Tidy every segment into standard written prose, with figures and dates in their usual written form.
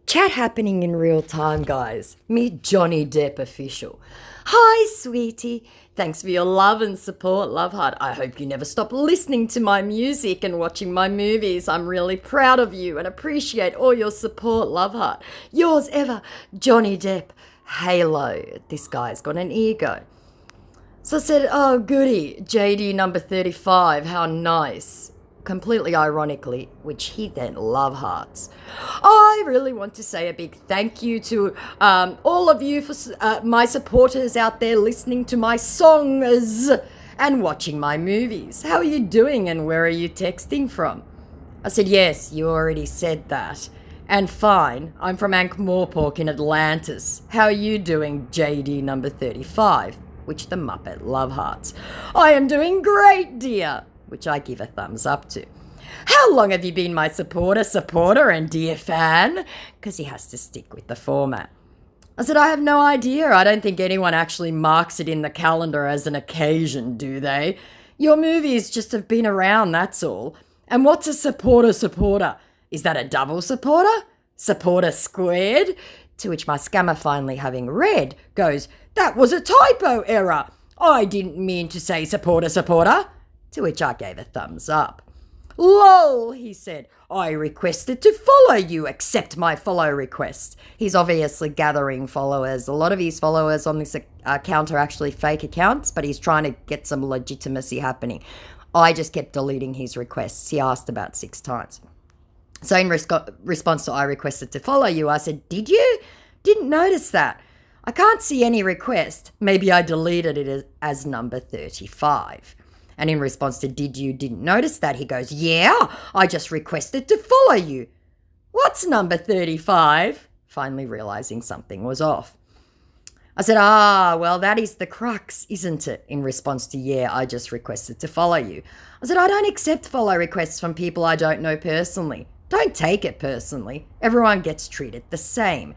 Chat happening in real time, guys. Meet Johnny Depp official. Hi, sweetie. Thanks for your love and support, love heart. I hope you never stop listening to my music and watching my movies. I'm really proud of you and appreciate all your support, love heart. Yours ever, Johnny Depp. Halo. This guy's got an ego. So I said, oh, goody, JD number 35, how nice. Completely ironically, which he then love hearts. I really want to say a big thank you to all of you for my supporters out there listening to my songs and watching my movies. How are you doing and where are you texting from? I said, yes, you already said that. And fine, I'm from Ankh-Morpork in Atlantis. How are you doing, JD number 35? Which the Muppet love hearts. I am doing great, dear. Which I give a thumbs up to. How long have you been my supporter, and dear fan? Because he has to stick with the format. I said, I have no idea. I don't think anyone actually marks it in the calendar as an occasion, do they? Your movies just have been around, that's all. And what's a supporter? Is that a double supporter? Supporter squared? To which my scammer, finally having read, goes, that was a typo error. I didn't mean to say supporter. To which I gave a thumbs up. Lol, he said, I requested to follow you. Accept my follow request. He's obviously gathering followers. A lot of his followers on this account are actually fake accounts, but he's trying to get some legitimacy happening. I just kept deleting his requests. He asked about 6 times. So in response to I requested to follow you, I said, did you? Didn't notice that. I can't see any request. Maybe I deleted it as number 35. And in response to didn't notice that, he goes, yeah, I just requested to follow you. What's number 35? Finally realizing something was off. I said, well, that is the crux, isn't it? In response to, yeah, I just requested to follow you. I said, I don't accept follow requests from people I don't know personally. Don't take it personally. Everyone gets treated the same.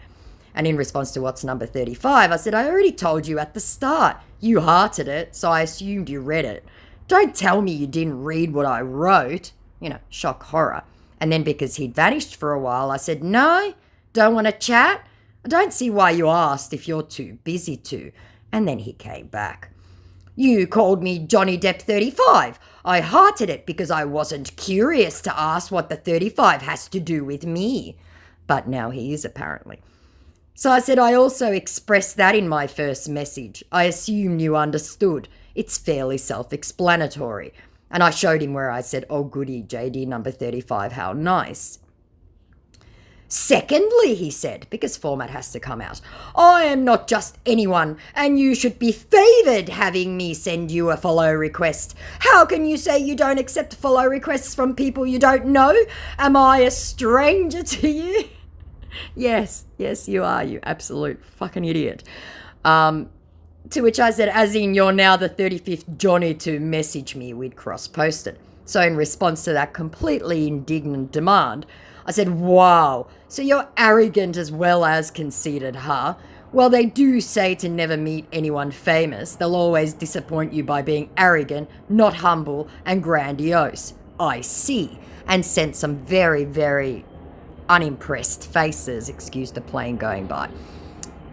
And in response to what's number 35, I said, I already told you at the start. You hearted it, so I assumed you read it. Don't tell me you didn't read what I wrote. Shock horror. And then because he'd vanished for a while, I said, no, don't want to chat. I don't see why you asked if you're too busy to. And then he came back. You called me Johnny Depp 35. I hearted it because I wasn't curious to ask what the 35 has to do with me. But now he is, apparently. So I said, I also expressed that in my first message. I assume you understood. It's fairly self-explanatory. And I showed him where I said, oh goody, JD number 35, how nice. Secondly, he said, because format has to come out, I am not just anyone, and you should be favoured having me send you a follow request. How can you say you don't accept follow requests from people you don't know? Am I a stranger to you? Yes, you are, you absolute fucking idiot. To which I said, as in you're now the 35th Johnny to message me. We'd cross-posted. So in response to that completely indignant demand, I said, wow, so you're arrogant as well as conceited, huh? Well, they do say to never meet anyone famous. They'll always disappoint you by being arrogant, not humble, and grandiose. I see. And sent some very, very unimpressed faces, excuse the plane going by.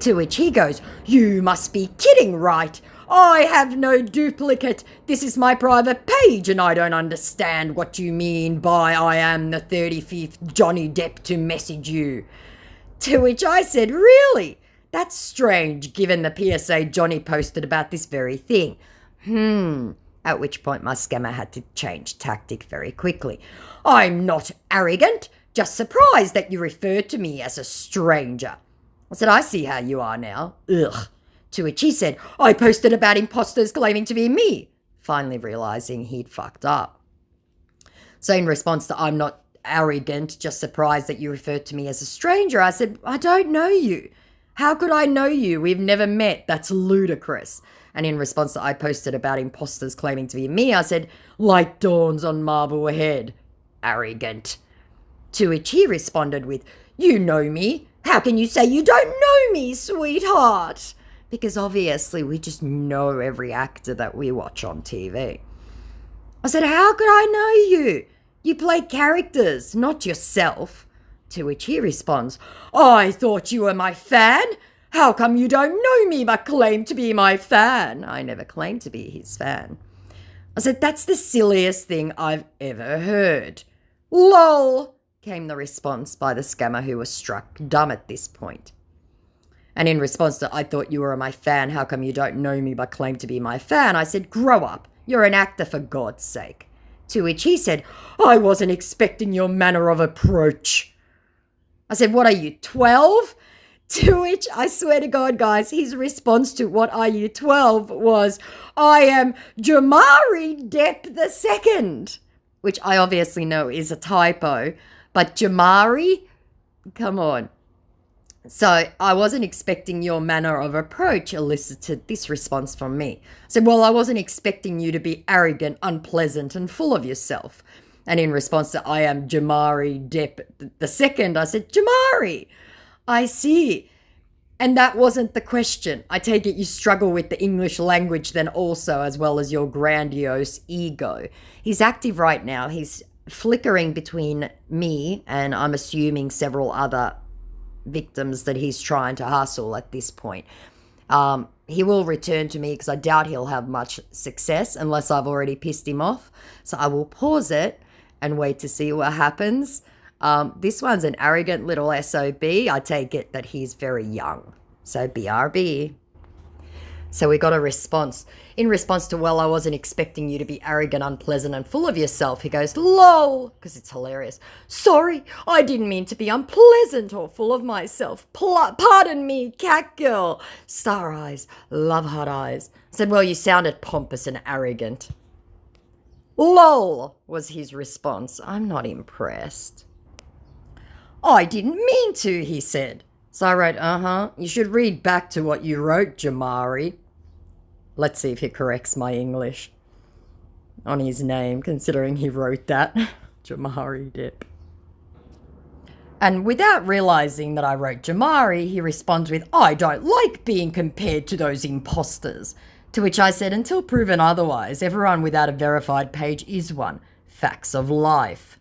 To which he goes, you must be kidding, right? I have no duplicate. This is my private page and I don't understand what you mean by I am the 35th Johnny Depp to message you. To which I said, really? That's strange given the PSA Johnny posted about this very thing. At which point my scammer had to change tactic very quickly. I'm not arrogant, just surprised that you referred to me as a stranger. I said, I see how you are now. Ugh. To which he said, I posted about imposters claiming to be me. Finally realizing he'd fucked up. So in response to I'm not arrogant, just surprised that you referred to me as a stranger, I said, I don't know you. How could I know you? We've never met. That's ludicrous. And in response to I posted about imposters claiming to be me, I said, light dawns on Marblehead. Arrogant. To which he responded with, you know me. How can you say you don't know me, sweetheart? Because obviously we just know every actor that we watch on TV. I said, how could I know you? You play characters, not yourself. To which he responds, I thought you were my fan. How come you don't know me but claim to be my fan? I never claimed to be his fan. I said, that's the silliest thing I've ever heard. Lol, came the response by the scammer, who was struck dumb at this point. And in response to, I thought you were my fan, how come you don't know me but claim to be my fan? I said, grow up. You're an actor, for God's sake. To which he said, I wasn't expecting your manner of approach. I said, what are you, 12? To which, I swear to God, guys, his response to what are you, 12 was, I am JOMARY Depp II. Which I obviously know is a typo, but JOMARY, come on. So I wasn't expecting your manner of approach elicited this response from me. I said, well, I wasn't expecting you to be arrogant, unpleasant, and full of yourself. And in response to, I am JOMARY Depp II, I said, JOMARY, I see. And that wasn't the question. I take it you struggle with the English language then also, as well as your grandiose ego. He's active right now. He's flickering between me and I'm assuming several other victims that he's trying to hustle at this point. He will return to me because I doubt he'll have much success unless I've already pissed him off. So I will pause it and wait to see what happens. This one's an arrogant little SOB. I take it that he's very young. So BRB. So we got a response. In response to, well, I wasn't expecting you to be arrogant, unpleasant, and full of yourself. He goes, lol, because it's hilarious. Sorry, I didn't mean to be unpleasant or full of myself. Pardon me, cat girl. Star eyes, love heart eyes. I said, well, you sounded pompous and arrogant. Lol, was his response. I'm not impressed. I didn't mean to, he said. So I wrote, you should read back to what you wrote, JOMARY. Let's see if he corrects my English on his name, considering he wrote that. JOMARY Depp. And without realizing that I wrote JOMARY, he responds with, I don't like being compared to those imposters. To which I said, until proven otherwise, everyone without a verified page is one. Facts of life.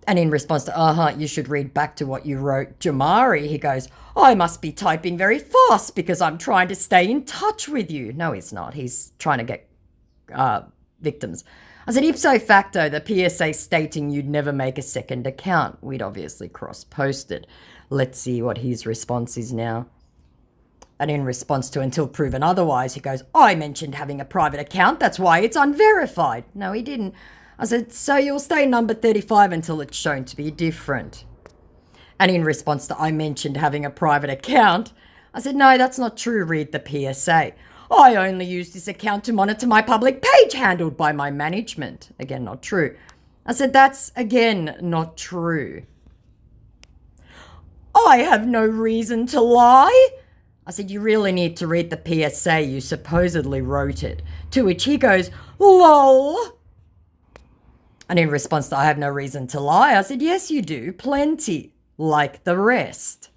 And in response to, you should read back to what you wrote, JOMARY, he goes, I must be typing very fast because I'm trying to stay in touch with you. No, he's not. He's trying to get victims. I said, ipso facto, the PSA stating you'd never make a second account. We'd obviously cross-posted. Let's see what his response is now. And in response to, until proven otherwise, he goes, I mentioned having a private account. That's why it's unverified. No, he didn't. I said, so you'll stay number 35 until it's shown to be different. And in response to, I mentioned having a private account, I said, no, that's not true. Read the PSA. I only use this account to monitor my public page handled by my management. Again, not true. I said, that's, again, not true. I have no reason to lie. I said, you really need to read the PSA. You supposedly wrote it. To which he goes, lol. And in response to, I have no reason to lie, I said, yes, you do. Plenty. Like the rest.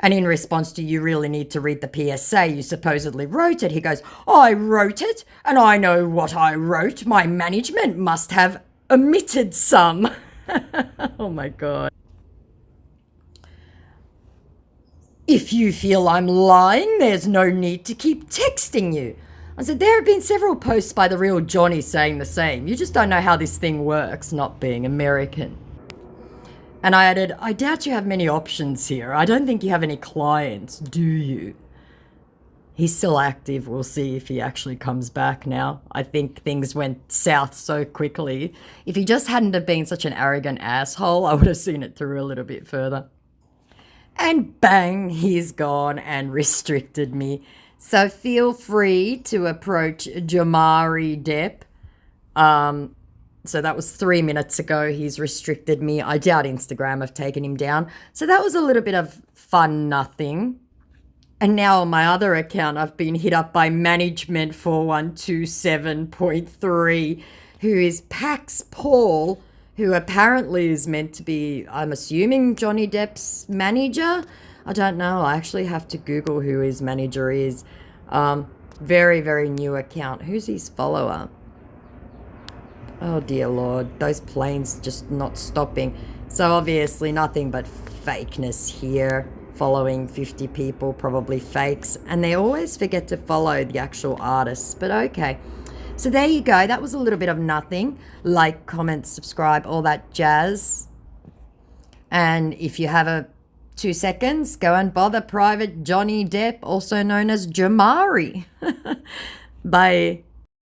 And in response to, you really need to read the PSA, you supposedly wrote it. He goes, I wrote it, and I know what I wrote. My management must have omitted some. Oh my God. If you feel I'm lying, there's no need to keep texting you. I said, there have been several posts by the real Johnny saying the same. You just don't know how this thing works, not being American. And I added, I doubt you have many options here. I don't think you have any clients, do you? He's still active. We'll see if he actually comes back now. I think things went south so quickly. If he just hadn't have been such an arrogant asshole, I would have seen it through a little bit further. And bang, he's gone and restricted me. So feel free to approach JOMARY Depp. So that was 3 minutes ago. He's restricted me. I doubt Instagram have taken him down. So that was a little bit of fun nothing. And now on my other account, I've been hit up by Management 4127.3, who is Pax Paul, who apparently is meant to be, I'm assuming, Johnny Depp's manager. I don't know. I actually have to Google who his manager is. Very, very new account. Who's his follower? Oh dear Lord, those planes just not stopping. So obviously nothing but fakeness here. Following 50 people, probably fakes. And they always forget to follow the actual artists. But okay. So there you go. That was a little bit of nothing. Like, comment, subscribe, all that jazz. And if you have a 2 seconds, go and bother Private Johnny Depp, also known as Jomari. Bye.